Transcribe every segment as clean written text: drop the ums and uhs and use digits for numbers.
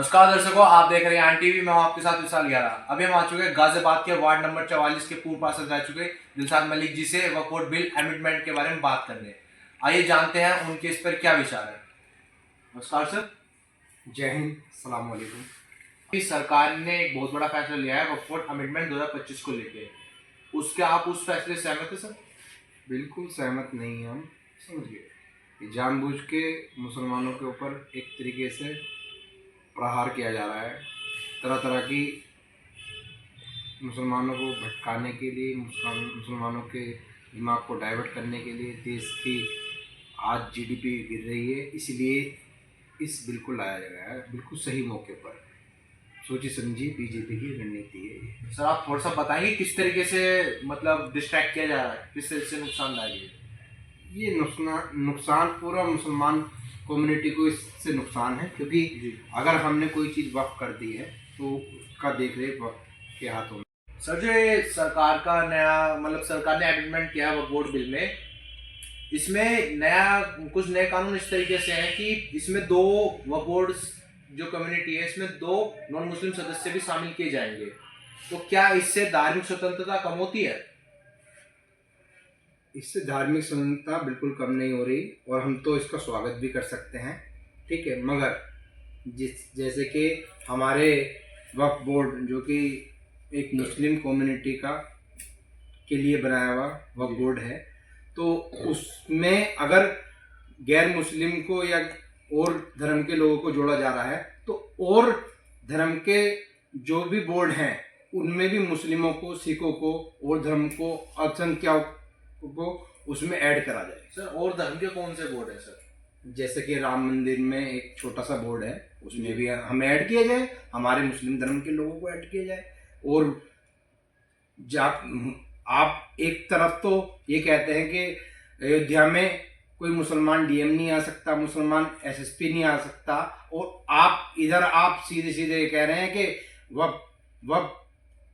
नमस्कार दर्शकों, आप देख रहे हैं आन टीवी। मैं हूं आपके साथ विशाल 11। अभी हम आ चुके हैं गाजियाबाद के वार्ड नंबर 44 के पूर्व पार्षद रह चुके दिलशाद मलिक जी से वक्फ बिल अमेंडमेंट के बारे में बात करने। आइए जानते हैं उनके इस पर क्या विचार है। नमस्कार सर। जय हिंद, अस्सलाम वालेकुम। सरकार ने एक बहुत बड़ा फैसला लिया है वक्फ बोर्ड अमेंडमेंट 2025 को लेके, उसके आप उस फैसले से सहमत है सर? बिल्कुल सहमत नहीं हम समझ गए। जानबूझ के मुसलमानों के ऊपर एक तरीके से प्रहार किया जा रहा है, तरह तरह की मुसलमानों को भटकाने के लिए, मुसलमानों के दिमाग को डाइवर्ट करने के लिए। देश की आज जीडीपी गिर रही है, इसलिए इस बिल को लाया गया है बिल्कुल सही मौके पर। सोची समझी बीजेपी की रणनीति है ये। सर आप थोड़ा सा बताएंगे किस तरीके से मतलब डिस्ट्रैक्ट किया जा रहा है, किस तरीके से नुकसानदायक है ये नुकसान पूरा मुसलमान कम्युनिटी को इससे नुकसान है, क्योंकि अगर हमने कोई चीज़ वक्फ कर दी है तो उसका देख रेख वक्फ के हाथों में। सर जो ये सरकार का नया मतलब सरकार ने अमेंडमेंट किया वक्फ बोर्ड बिल में, इसमें नया कुछ नए कानून इस तरीके से हैं कि इसमें दो वक्फ बोर्ड जो कम्युनिटी है इसमें दो नॉन मुस्लिम सदस्य भी शामिल किए जाएंगे। तो क्या इससे धार्मिक स्वतंत्रता कम होती है? इससे धार्मिक स्वतंत्रता बिल्कुल कम नहीं हो रही, और हम तो इसका स्वागत भी कर सकते हैं, ठीक है। मगर जैसे कि हमारे वक्फ बोर्ड जो कि एक मुस्लिम कम्युनिटी का के लिए बनाया हुआ वक्फ बोर्ड है, तो उसमें अगर गैर मुस्लिम को या और धर्म के लोगों को जोड़ा जा रहा है, तो और धर्म के जो भी बोर्ड हैं उनमें भी मुस्लिमों को, सिखों को और धर्म को, अल्पसंख्यकों को उसमें ऐड करा जाए। सर और धर्म के कौन से बोर्ड है सर? जैसे कि राम मंदिर में एक छोटा सा बोर्ड है, उसमें भी हमें ऐड किया जाए, हमारे मुस्लिम धर्म के लोगों को ऐड किया जाए। और आप एक तरफ तो ये कहते हैं कि अयोध्या में कोई मुसलमान डीएम नहीं आ सकता, मुसलमान एसएसपी नहीं आ सकता, और आप इधर आप सीधे सीधे कह रहे हैं कि वक्फ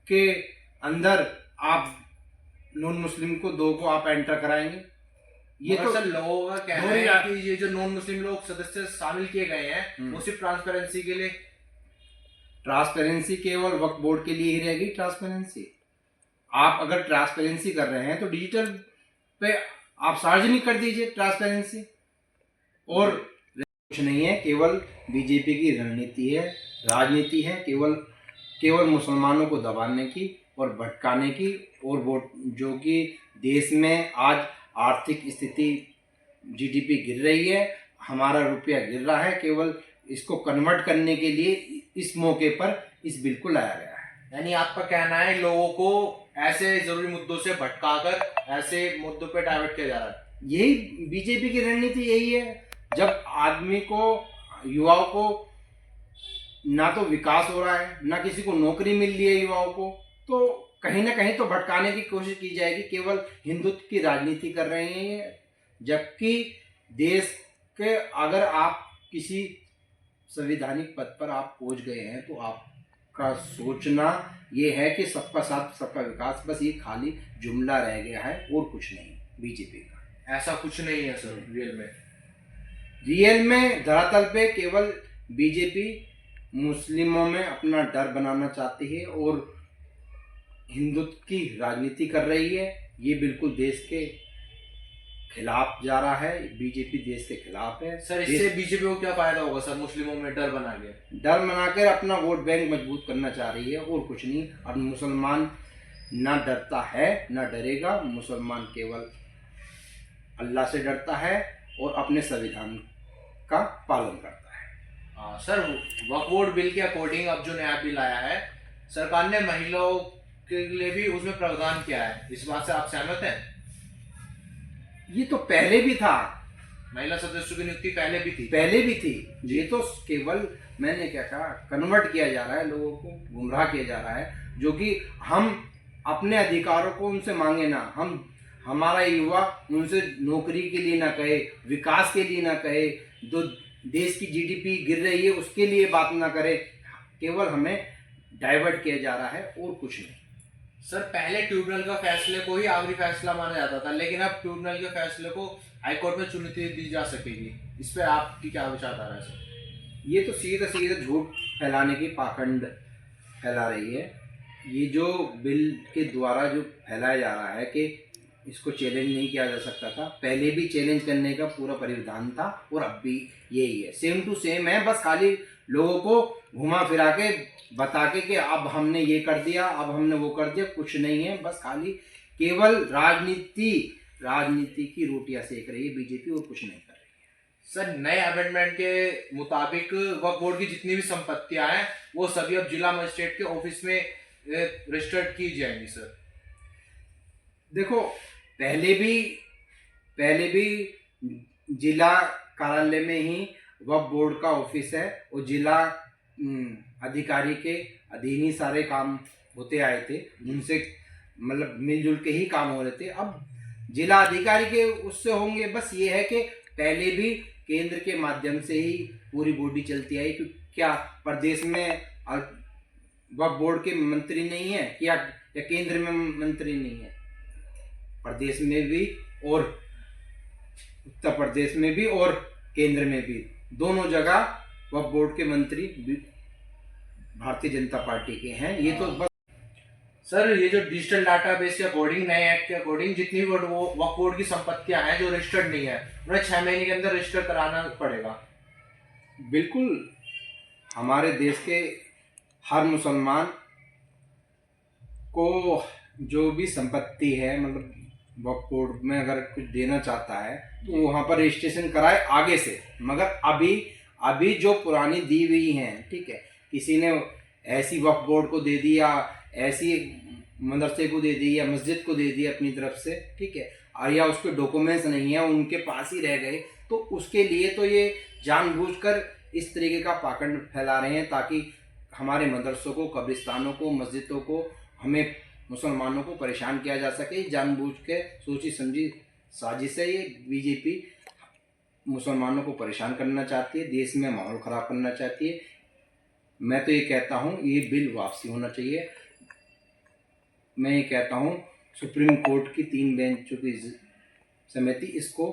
के अंदर आप नॉन मुस्लिम को दो को आप एंटर कराएंगे। ये तो सर लोगों का कहना है कि ये जो नॉन मुस्लिम लोग सदस्य शामिल किए गए हैं वो सिर्फ ट्रांसपेरेंसी के लिए। ट्रांसपेरेंसी केवल वक्फ बोर्ड के लिए ही रहेगी। ट्रांसपेरेंसी आप अगर ट्रांसपेरेंसी कर रहे हैं तो डिजिटल पे आप सार्वजनिक कर दीजिए ट्रांसपेरेंसी। और कुछ नहीं है, केवल बीजेपी की रणनीति है, राजनीति है, केवल मुसलमानों को दबाने की और भटकाने की। और वो जो कि देश में आज आर्थिक स्थिति जीडीपी गिर रही है, हमारा रुपया गिर रहा है, केवल इसको कन्वर्ट करने के लिए इस मौके पर इस बिल को लाया गया है। यानी आपका कहना है लोगों को ऐसे जरूरी मुद्दों से भटकाकर ऐसे मुद्दों पे डाइवर्ट किया जा रहा है। यही बीजेपी की रणनीति यही है। जब आदमी को, युवाओं को ना तो विकास हो रहा है, ना किसी को नौकरी मिल रही है युवाओं को, तो कहीं ना कहीं तो भटकाने की कोशिश की जाएगी। केवल हिंदुत्व की राजनीति कर रहे हैं, जबकि देश के अगर आप किसी संवैधानिक पद पर आप पहुंच गए हैं तो आपका सोचना ये है कि सबका साथ सबका विकास, बस ये खाली जुमला रह गया है और कुछ नहीं बीजेपी का। ऐसा कुछ नहीं है सर रियल में धरातल पे केवल बीजेपी मुस्लिमों में अपना डर बनाना चाहती है और हिंदुत्व की राजनीति कर रही है। ये बिल्कुल देश के खिलाफ जा रहा है, बीजेपी देश के खिलाफ है। सर इससे बीजेपी को क्या फायदा होगा सर? मुस्लिमों में डर बनाकर अपना वोट बैंक मजबूत करना चाह रही है और कुछ नहीं। अब मुसलमान ना डरता है ना डरेगा। मुसलमान केवल अल्लाह से डरता है और अपने संविधान का पालन करता है। हाँ सर, वक्फ बोर्ड बिल के अकॉर्डिंग अब जो नया बिल आया है, सरकार ने महिलाओं के लिए भी उसमें प्रावधान किया है। इस बात से आप सहमत हैं? ये तो पहले भी था, महिला सदस्यों की नियुक्ति पहले भी थी। ये तो केवल मैंने क्या कहा, कन्वर्ट किया जा रहा है, लोगों को गुमराह किया जा रहा है, जो कि हम अपने अधिकारों को उनसे मांगे ना। हमारा युवा उनसे नौकरी के लिए ना कहे, विकास के लिए ना कहे, जो देश की जीडीपी गिर रही है उसके लिए बात ना करे, केवल हमें डाइवर्ट किया जा रहा है और कुछ नहीं। सर पहले ट्रिब्यूनल का फैसले को ही आखिरी फैसला माना जाता था, लेकिन अब ट्रिब्यूनल के फैसले को हाईकोर्ट में चुनौती दी जा सकेगी। इस पर आपकी क्या विचारधारा है सर? ये तो सीधा झूठ फैलाने की पाखंड फैला रही है। ये जो बिल के द्वारा जो फैलाया जा रहा है कि इसको चैलेंज नहीं किया जा सकता था, पहले भी चैलेंज करने का पूरा परिविधान था और अब भी यही है, सेम टू सेम है। बस खाली लोगों को घुमा फिरा के बता के कि अब हमने ये कर दिया, अब हमने वो कर दिया, कुछ नहीं है। बस खाली केवल राजनीति की रोटियां सेक रही है बीजेपी, और कुछ नहीं कर रही है। सर, नए अमेंडमेंट के मुताबिक वक्फ बोर्ड की जितनी भी संपत्तियां हैं वो सभी अब जिला मजिस्ट्रेट के ऑफिस में रजिस्टर्ड की जाएंगी। सर देखो, पहले भी जिला कार्यालय में ही वक्फ बोर्ड का ऑफिस है और जिला अधिकारी के अधीन ही सारे काम होते आए थे, उनसे मतलब मिलजुल के ही काम हो रहे थे। अब जिला अधिकारी के उससे होंगे। बस ये है कि पहले भी केंद्र के माध्यम से ही पूरी बॉडी चलती आई, क्योंकि क्या प्रदेश में वक्फ बोर्ड के मंत्री नहीं है या केंद्र में मंत्री नहीं है? प्रदेश में भी और उत्तर प्रदेश में भी और केंद्र में भी, दोनों जगह वक्फ बोर्ड के मंत्री भारतीय जनता पार्टी के हैं। ये तो बस सर, ये जो डिजिटल डाटाबेस के अकॉर्डिंग, नए एक्ट के अकॉर्डिंग, जितनी भी वक्फ बोर्ड की संपत्तियां हैं जो रजिस्टर्ड नहीं है उन्हें 6 महीने के अंदर रजिस्टर कराना पड़ेगा। बिल्कुल, हमारे देश के हर मुसलमान को जो भी संपत्ति है, मतलब वक्फ बोर्ड में अगर कुछ देना चाहता है तो वहाँ पर रजिस्ट्रेशन कराए आगे से। मगर अभी जो पुरानी दी हुई हैं, ठीक है, किसी ने ऐसी वक्फ बोर्ड को दे दिया, ऐसी मदरसे को दे दी या मस्जिद को दे दी अपनी तरफ से, ठीक है, और या उसके डॉक्यूमेंट्स नहीं है, उनके पास ही रह गए, तो उसके लिए तो ये जानबूझकर इस तरीके का पाखंड फैला रहे हैं ताकि हमारे मदरसों को, कब्रिस्तानों को, मस्जिदों को, हमें मुसलमानों को परेशान किया जा सके। जानबूझ के सोची समझी साजिश है ये। बीजेपी मुसलमानों को परेशान करना चाहती है, देश में माहौल ख़राब करना चाहती है। मैं तो ये कहता हूँ ये बिल वापसी होना चाहिए। मैं ये कहता हूँ सुप्रीम कोर्ट की 3 बेंचों की समिति इसको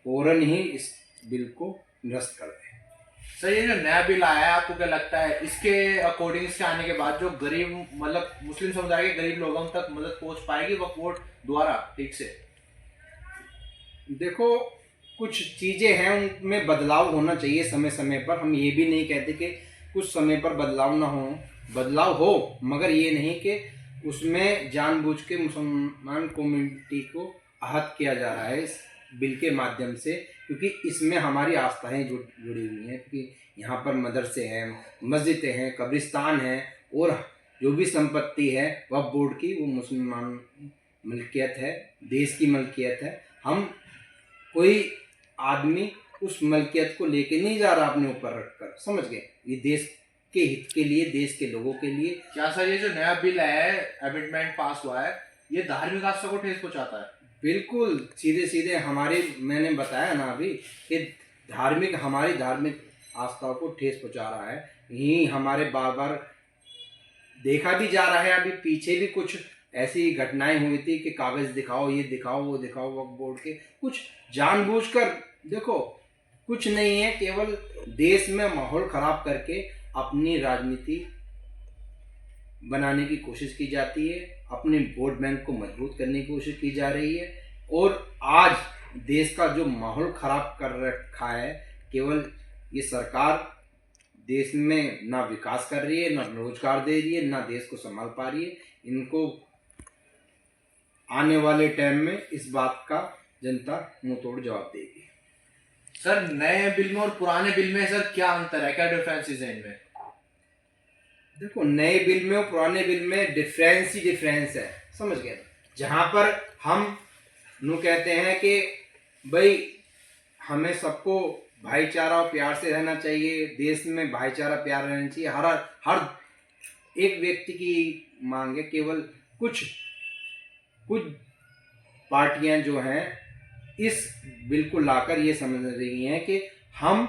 फौरन ही इस बिल को निरस्त कर दे। सर, ये जो नया बिल आया है, आपको क्या लगता है इसके अकॉर्डिंग से आने के बाद जो गरीब, मतलब मुस्लिम समुदाय के गरीब लोगों तक मदद पहुंच पाएगी वक्फ बोर्ड द्वारा ठीक से? देखो, कुछ चीज़ें हैं उनमें बदलाव होना चाहिए समय समय पर। हम ये भी नहीं कहते कि कुछ समय पर बदलाव ना हो, बदलाव हो, मगर ये नहीं कि उसमें जानबूझ के मुसलमान कम्युनिटी को आहत किया जा रहा है इस बिल के माध्यम से, क्योंकि इसमें हमारी आस्थाएं जुड़ी हुई हैं। क्योंकि यहाँ पर मदरसे हैं, मस्जिदें हैं, कब्रिस्तान हैं, और जो भी संपत्ति है वक्फ बोर्ड की वो मुसलमान मलकियत है, देश की मलकियत है। हम कोई आदमी उस मलकियत को लेके नहीं जा रहा अपने ऊपर रखकर, समझ गए? ये देश के हित के लिए, देश के लोगों के लिए। क्या सर, ये जो नया बिल है, अमेंडमेंट पास हुआ है, ये धार्मिक आस्था को ठेस पहुंचाता है? बिल्कुल, सीधे सीधे हमारे, मैंने बताया ना अभी कि हमारी धार्मिक आस्थाओं को ठेस पहुंचा रहा है। यही हमारे बार बार देखा भी जा रहा है। अभी पीछे भी कुछ ऐसी घटनाएं हुई थी कि कागज दिखाओ, ये दिखाओ, वो दिखाओ, वक्फ बोर्ड के कुछ जानबूझकर। देखो, कुछ नहीं है, केवल देश में माहौल खराब करके अपनी राजनीति बनाने की कोशिश की जाती है, अपने वोट बैंक को मजबूत करने की कोशिश की जा रही है। और आज देश का जो माहौल खराब कर रखा है, केवल ये सरकार देश में ना विकास कर रही है, ना रोजगार दे रही है, ना देश को संभाल पा रही है। इनको आने वाले टाइम में इस बात का जनता मुंह तोड़ जवाब देगी। सर, नए बिल में और पुराने बिल में सर क्या अंतर है, क्या डिफरेंसेस हैं इनमें? देखो, नए बिल में और पुराने बिल में डिफरेंस ही डिफरेंस है, समझ गए? जहाँ पर हम नु कहते हैं कि भाई हमें सबको भाईचारा और प्यार से रहना चाहिए, देश में भाईचारा प्यार रहना चाहिए, हर एक व्यक्ति की मांग है। केवल कुछ पार्टियां जो हैं इस बिल को लाकर ये समझ रही हैं कि हम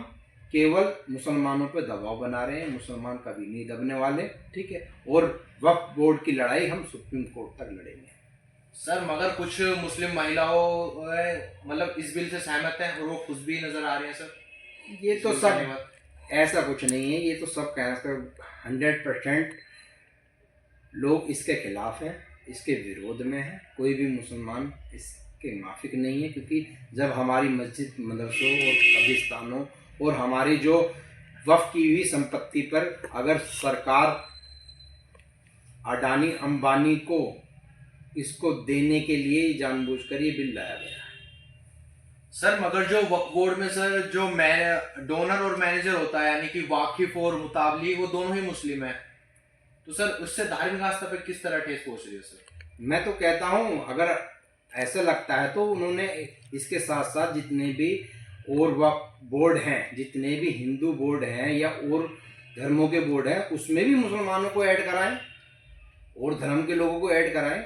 केवल मुसलमानों पर दबाव बना रहे हैं, मुसलमान कभी नहीं दबने वाले, ठीक है, और वक्फ बोर्ड की लड़ाई हम सुप्रीम कोर्ट तक लड़ेंगे। सर, मगर कुछ मुस्लिम महिलाओं मतलब इस बिल से सहमत हैं और वो खुश भी नजर आ रही हैं। सर, ये तो सब ऐसा कुछ नहीं है, ये तो सब कहकर 100% लोग इसके खिलाफ हैं, इसके विरोध में है। कोई भी मुसलमान इसके माफिक नहीं है, क्योंकि जब हमारी मस्जिद, मदरसों और कब्रिस्तानों और हमारी जो वक्फ की हुई संपत्ति पर अगर सरकार अडानी अंबानी को इसको देने के लिए जानबूझकर ये बिल लाया गया है। सर मगर जो वक्फ बोर्ड में सर जो डोनर और मैनेजर होता है, यानी कि वाकिफ और मुताबली, वो दोनों ही मुस्लिम है, तो सर उससे धार्मिक आस्था पर किस तरह ठेस पहुंच रही है सर? मैं तो कहता हूँ अगर ऐसा लगता है तो उन्होंने इसके साथ साथ जितने भी और वक्फ बोर्ड हैं, जितने भी हिंदू बोर्ड हैं या और धर्मों के बोर्ड हैं, उसमें भी मुसलमानों को ऐड कराएं और धर्म के लोगों को ऐड कराएं।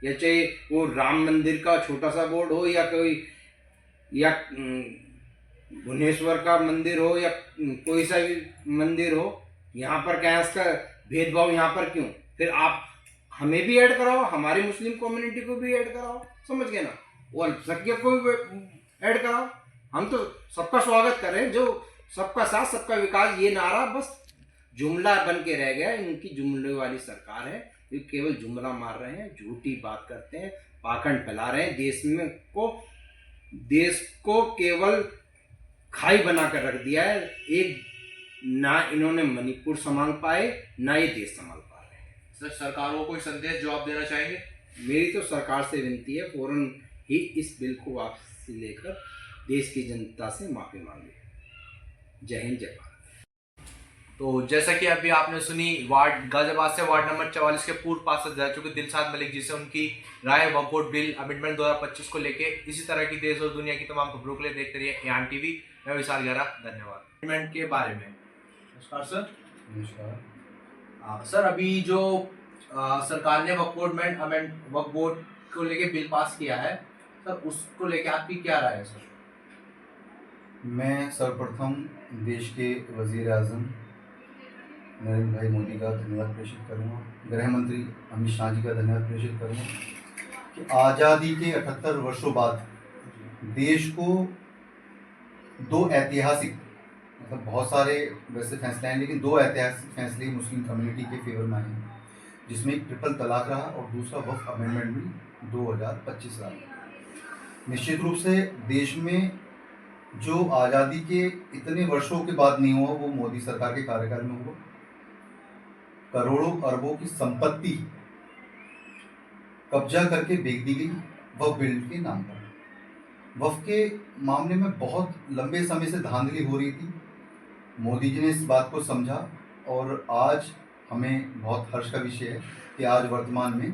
या चाहे वो राम मंदिर का छोटा सा बोर्ड हो या कोई या भुवनेश्वर का मंदिर हो या कोई सा भी मंदिर हो, यहाँ पर क्या है इसका भेदभाव? यहाँ पर क्यों? फिर आप हमें भी ऐड कराओ, हमारी मुस्लिम कम्युनिटी को भी ऐड कराओ, समझ गए ना, और अल्पसंख्यक को भी ऐड कराओ। हम तो सबका स्वागत करें, जो सबका साथ सबका विकास, ये नारा बस जुमला बन के रह गया। इनकी जुमले वाली सरकार है, ये केवल जुमला मार रहे हैं, झूठी बात करते हैं, पाखंड फैला रहे हैं, देश को केवल खाई बना कर रख दिया है। एक ना इन्होंने मणिपुर संभाल पाए, ना ये देश संभाल पा रहे हैं। सर सरकार को कोई संदेश जो आप देना चाहेंगे? मेरी तो सरकार से विनती है, फौरन ही इस बिल को वापस लेकर देश की जनता से माफी मांगे। जय हिंद, जय भारत। तो जैसा कि अभी आपने सुनी, वार्ड गाजियाबाद से वार्ड नंबर 44 के पूर्व पार्षद रह चुके दिलशाद मलिक जी से उनकी राय वक्फ बोर्ड बिल अमेंडमेंट 2025 को लेके। इसी तरह की देश और दुनिया की तमाम खबरों के लिए देखते रहिए एआन टीवी। मैं विशाल गहरा, धन्यवाद। अमेंडमेंट के बारे में नमस्कार सर। नमस्कार। सर अभी जो सरकार ने वक्फ बोर्ड को लेके बिल पास किया है सर, उसको लेके आपकी क्या राय है सर? मैं सर्वप्रथम देश के वजीर आज़म नरेंद्र भाई मोदी का धन्यवाद प्रेषित करूँगा, गृह मंत्री अमित शाह जी का धन्यवाद प्रेषित करूँगा कि आज़ादी के 78 वर्षों बाद देश को दो ऐतिहासिक, मतलब बहुत सारे वैसे फैसले हैं, लेकिन दो ऐतिहासिक फैसले मुस्लिम कम्युनिटी के फेवर में आए हैं, जिसमें एक ट्रिपल तलाक रहा और दूसरा वक्फ अमेंडमेंट बिल 2025 रहा। निश्चित रूप से देश में जो आज़ादी के इतने वर्षों के बाद नहीं हुआ, वो मोदी सरकार के कार्यकाल में हुआ। करोड़ों अरबों की संपत्ति कब्जा करके बेच दी गई वक्फ बिल के नाम पर। वक्फ के मामले में बहुत लंबे समय से धांधली हो रही थी। मोदी जी ने इस बात को समझा और आज हमें बहुत हर्ष का विषय है कि आज वर्तमान में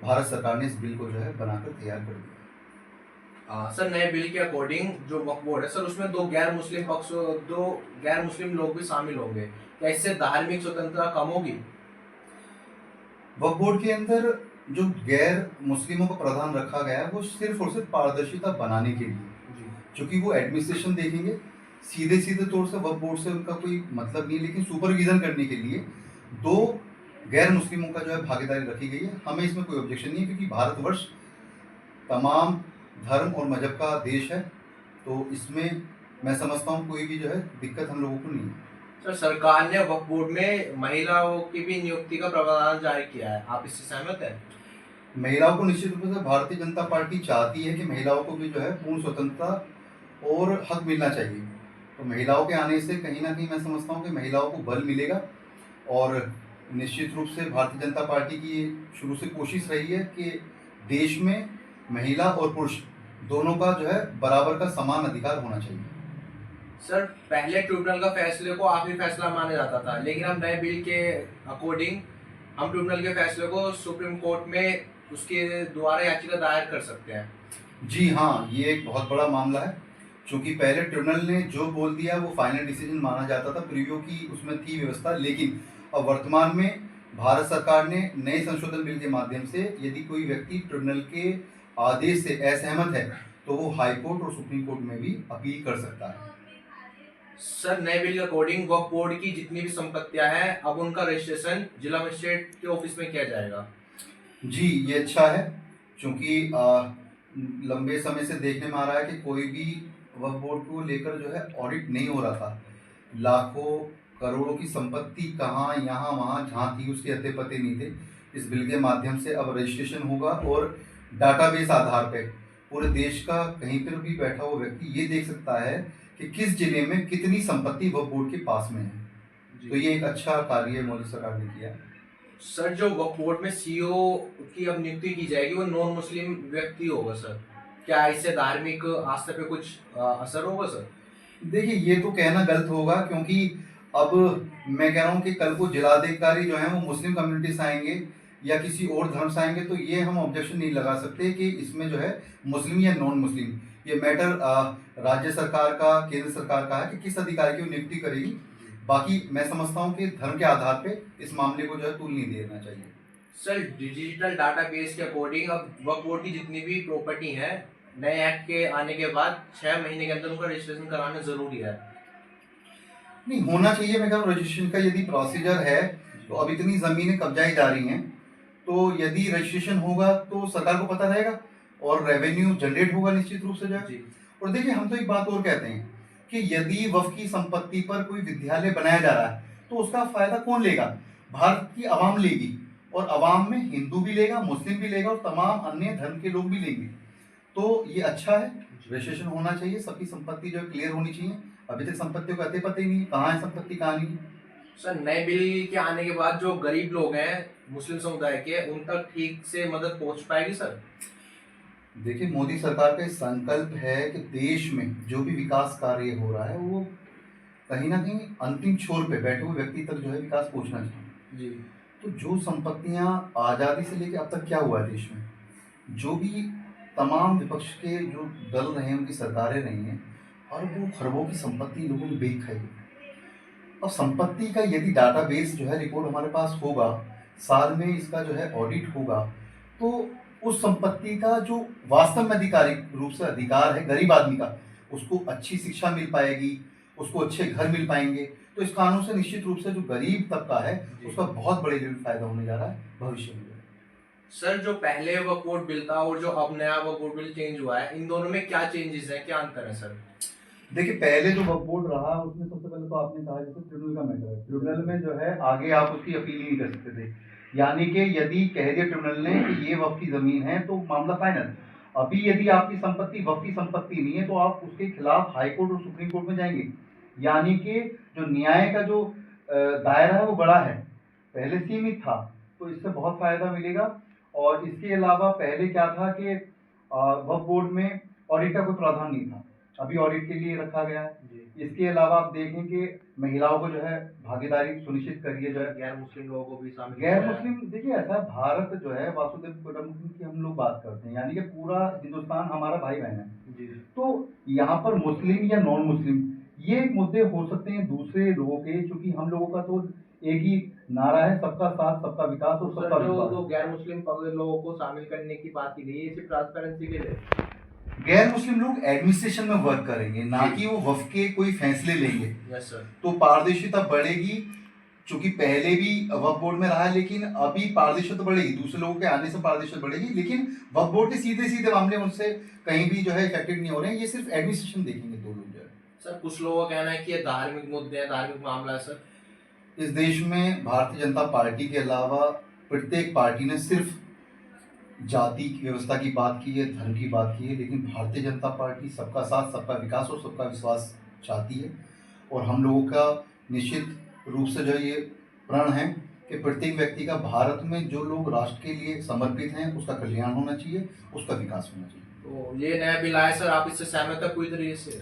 भारत सरकार ने इस बिल को जो है बनाकर तैयार कर दिया। सर नए बिल के अकॉर्डिंग जो वक्फ बोर्ड है सर, उसमें दो गैर मुस्लिम लोग भी शामिल होंगे, क्या इससे धार्मिक स्वतंत्रता कम होगी? वक्फ बोर्ड के अंदर जो गैर मुस्लिमों को प्रावधान रखा गया है वो सिर्फ और सिर्फ पारदर्शिता बनाने के लिए, क्योंकि वो एडमिनिस्ट्रेशन देखेंगे, सीधे तौर से वक्फ बोर्ड से उनका कोई मतलब नहीं, लेकिन सुपरविजन करने के लिए दो गैर मुस्लिमों का जो है भागीदारी रखी गई है। हमें इसमें कोई ऑब्जेक्शन नहीं है, क्योंकि भारतवर्ष तमाम धर्म और मजहब का देश है, तो इसमें मैं समझता हूँ कोई भी जो है दिक्कत हम लोगों को नहीं है। सर सरकार ने वक्फ बोर्ड में महिलाओं की भी नियुक्ति का प्रावधान जारी किया है, आप इससे सहमत हैं? महिलाओं को निश्चित रूप से भारतीय जनता पार्टी चाहती है कि महिलाओं को भी जो है पूर्ण स्वतंत्रता और हक मिलना चाहिए। तो महिलाओं के आने से कहीं ना कहीं मैं समझता हूँ कि महिलाओं को बल मिलेगा, और निश्चित रूप से भारतीय जनता पार्टी की शुरू से कोशिश रही है कि देश में महिला और पुरुष दोनों का जो है बराबर का समान अधिकार होना चाहिए। सर पहले ट्रिब्यूनल का फैसले को आखिरी फैसला माना जाता था, लेकिन अब नए बिल के अकॉर्डिंग हम ट्रिब्यूनल के फैसले को सुप्रीम कोर्ट में उसके द्वारा याचिका दायर कर सकते हैं। जी हाँ, ये एक बहुत बड़ा मामला है, क्योंकि पहले ट्रिब्यूनल ने जो बोल दिया वो फाइनल डिसीजन माना जाता था, प्रीव्यू की उसमें थी व्यवस्था, लेकिन अब वर्तमान में भारत सरकार ने नए संशोधन बिल के माध्यम से यदि कोई व्यक्ति ट्रिब्यूनल के आदेश से असहमत है तो वो हाई कोर्ट और सुप्रीम कोर्ट में भी अपील कर सकता है। सर नए बिल के अकॉर्डिंग वक्फ बोर्ड की जितनी भी संपत्तियां हैं, अब उनका रजिस्ट्रेशन जिला मजिस्ट्रेट के ऑफिस में किया जाएगा। जी, ये अच्छा है, क्योंकि लंबे समय से देखने में आ रहा है कि कोई भी वक्फ बोर्ड को लेकर जो है ऑडिट नहीं हो रहा था, लाखों करोड़ों की संपत्ति कहाँ यहाँ वहाँ जहाँ थी उसके अते पते नहीं थे। इस बिल के माध्यम से अब रजिस्ट्रेशन होगा और डाटाबेस आधार पे पूरे देश का कहीं पर भी बैठा हुआ व्यक्ति ये देख सकता है कि किस जिले में कितनी संपत्ति वक्फ बोर्ड के पास में है। तो ये एक अच्छा कार्य मोदी सरकार ने किया। सर जो वक्फ बोर्ड में सीईओ की अब नियुक्ति की जाएगी वो नॉन मुस्लिम व्यक्ति होगा सर, क्या इससे धार्मिक आस्था पे कुछ असर होगा सर? देखिए ये तो कहना गलत होगा, क्योंकि अब मैं कह रहा हूँ कि कल को जिलाधिकारी जो है वो मुस्लिम कम्युनिटी से आएंगे या किसी और धर्म से आएंगे तो ये हम ऑब्जेक्शन नहीं लगा सकते कि इसमें जो है मुस्लिम या नॉन मुस्लिम, ये मैटर राज्य सरकार का केंद्र सरकार का है कि किस अधिकारी की वो नियुक्ति करेगी। बाकी मैं समझता हूँ कि धर्म के आधार पे इस मामले को जो है तूल नहीं देना चाहिए। सर डिजिटल डाटाबेस के अकॉर्डिंग अब वक्फ बोर्ड की जितनी भी प्रॉपर्टी है नए एक्ट के आने के बाद 6 महीने के अंदर उनका रजिस्ट्रेशन कराना जरूरी है। नहीं होना चाहिए, मैं कह रहा हूँ रजिस्ट्रेशन का यदि प्रोसीजर है तो अब इतनी जमीनें कब्जाई जा रही हैं तो यदि रजिस्ट्रेशन होगा तो सरकार को पता रहेगा और रेवेन्यू जनरेट होगा निश्चित रूप से जो है। और देखिए हम तो एक बात और कहते हैं कि यदि वक्फ की संपत्ति पर कोई विद्यालय बनाया जा रहा है तो उसका फायदा कौन लेगा? भारत की आवाम लेगी, और आवाम में हिंदू भी लेगा, मुस्लिम भी लेगा और तमाम अन्य धर्म के लोग भी लेंगे। तो ये अच्छा है, रजिस्ट्रेशन होना चाहिए, सबकी संपत्ति जो है क्लियर होनी चाहिए। अभी तक संपत्तियों का अते पते ही नहीं, कहाँ है संपत्ति कहाँ नहीं। सर नए बिल के आने के बाद जो गरीब लोग हैं मुस्लिम समुदाय के उन तक ठीक से मदद पहुंच पाएगी सर? देखिए मोदी सरकार का संकल्प है कि देश में जो भी विकास कार्य हो रहा है वो कहीं ना कहीं अंतिम छोर पे बैठे हुए व्यक्ति तक जो है विकास पहुंचना चाहिए जी। तो जो संपत्तियां आज़ादी से लेकर अब तक क्या हुआ है देश में, जो भी तमाम विपक्ष के जो दल रहे हैं उनकी सरकारें रही हैं अरबों खरबों की संपत्ति लोगों ने बेच खाई। और संपत्ति का यदि डाटाबेस जो है रिकॉर्ड हमारे पास होगा, साल में इसका जो है ऑडिट होगा, तो उस संपत्ति का जो वास्तव में आधिकारिक रूप से अधिकार है गरीब आदमी का, उसको अच्छी शिक्षा मिल पाएगी, उसको अच्छे घर मिल पाएंगे। तो इस कानून से निश्चित रूप से जो गरीब तबका है उसका बहुत बड़े लेवल फायदा होने जा रहा है भविष्य में। सर जो पहले वक्फ बोर्ड बिल था और जो अब नया वक्फ बोर्ड बिल चेंज हुआ है इन दोनों में क्या चेंजेस है, क्या अंतर है सर? देखिए पहले जो वक्फ बोर्ड रहा उसमें सबसे पहले तो आपने कहा जैसे ट्रिब्यूनल का मैटर है, ट्रिब्यूनल में जो है आगे आप उसकी अपील नहीं कर सकते थे, यानी कि यदि कह दिया ट्रिब्यूनल ने कि ये वक्फ की जमीन है तो मामला फाइनल। अभी यदि आपकी संपत्ति वक्फ की संपत्ति नहीं है तो आप उसके खिलाफ हाई कोर्ट और सुप्रीम कोर्ट में जाएंगे, यानी कि जो न्याय का जो दायरा है वो बड़ा है, पहले सीमित था, तो इससे बहुत फायदा मिलेगा। और इसके अलावा पहले क्या था कि वक्फ बोर्ड में ऑडिट का कोई प्रावधान नहीं था, अभी ऑडिट के लिए रखा गया है। इसके अलावा आप देखें कि महिलाओं को जो है भागीदारी सुनिश्चित करिए, जो है गैर मुस्लिम लोगों को भी शामिल गैर मुस्लिम, देखिए ऐसा भारत जो है वासुदेव कुटुंबकम की हम लोग बात करते हैं, यानी कि पूरा हिंदुस्तान हमारा भाई बहन है। तो यहाँ पर मुस्लिम या नॉन मुस्लिम ये मुद्दे हो सकते हैं दूसरे लोगों के, क्योंकि हम लोगों का तो एक ही नारा है, सबका साथ सबका विकास और सबका विकास। जो गैर मुस्लिम लोगों को शामिल करने की बात की गई है सिर्फ ट्रांसपेरेंसी के लिए। गैर मुस्लिम लोग एडमिनिस्ट्रेशन में वर्क करेंगे, ना कि वो वक्फ के कोई फैसले लेंगे। Yes sir. तो पारदर्शिता बढ़ेगी, चूंकि पहले भी वक्फ बोर्ड में रहा है, लेकिन अभी पारदर्शिता बढ़ेगी, दूसरे लोगों के आने से पारदर्शिता बढ़ेगी, लेकिन वक्फ बोर्ड के सीधे सीधे मामले उनसे कहीं भी जो है इफेक्टेड नहीं हो रहे हैं, ये सिर्फ एडमिनिस्ट्रेशन देखेंगे दो लोग जो है। सर कुछ लोगों का कहना है कि ये धार्मिक मुद्दे हैं, धार्मिक मामला है सर। इस देश में भारतीय जनता पार्टी के अलावा प्रत्येक पार्टी ने सिर्फ जाति की व्यवस्था की बात की है, धर्म की बात की है, लेकिन भारतीय जनता पार्टी सबका साथ सबका विकास और सबका विश्वास चाहती है। और हम लोगों का निश्चित रूप से जो ये प्रण है कि प्रत्येक व्यक्ति का भारत में जो लोग राष्ट्र के लिए समर्पित हैं उसका कल्याण होना चाहिए, उसका विकास होना चाहिए। तो ये नया बिल आया सर, आप इससे सहमत है पूरी तरीके से?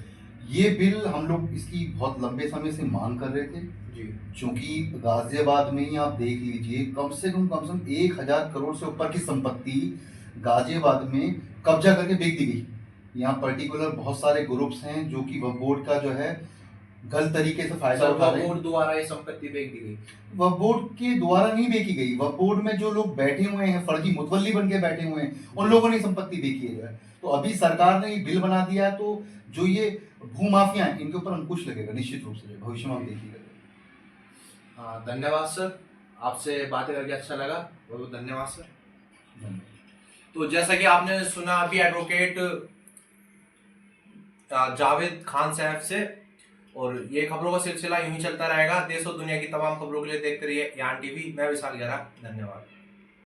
ये बिल हम लोग इसकी बहुत लंबे समय से मांग कर रहे थे जी, क्योंकि गाजियाबाद में ही आप देख लीजिए कम से कम 1000 करोड़ से ऊपर की संपत्ति गाजियाबाद में कब्जा करके बेच दी गई। यहाँ पर्टिकुलर बहुत सारे ग्रुप्स हैं जो कि वक्फ बोर्ड का जो है गलत तरीके से फायदा उठा रहे हैं। वक्फ बोर्ड द्वारा ये संपत्ति बेच दी गई? वक्फ बोर्ड के द्वारा नहीं बेची गई, वक्फ बोर्ड में जो लोग बैठे हुए हैं, फर्जी मुतवल्ली बन के बैठे हुए हैं, उन लोगों ने संपत्ति बेची है। तो अभी सरकार ने ये बिल बना दिया है, तो जो ये भूमाफिया हैं इनके ऊपर अंकुश लगेगा निश्चित रूप से, भविष्य में आप देखिएगा। हाँ धन्यवाद सर, आपसे बातें करके अच्छा लगा, बहुत बहुत धन्यवाद सर। तो जैसा कि आपने सुना अभी एडवोकेट जावेद खान साहब से, और ये खबरों का सिलसिला यूं ही चलता रहेगा। देश और दुनिया की तमाम खबरों के लिए देखते रहिए यान टीवी। मैं विशाल गहरा, धन्यवाद।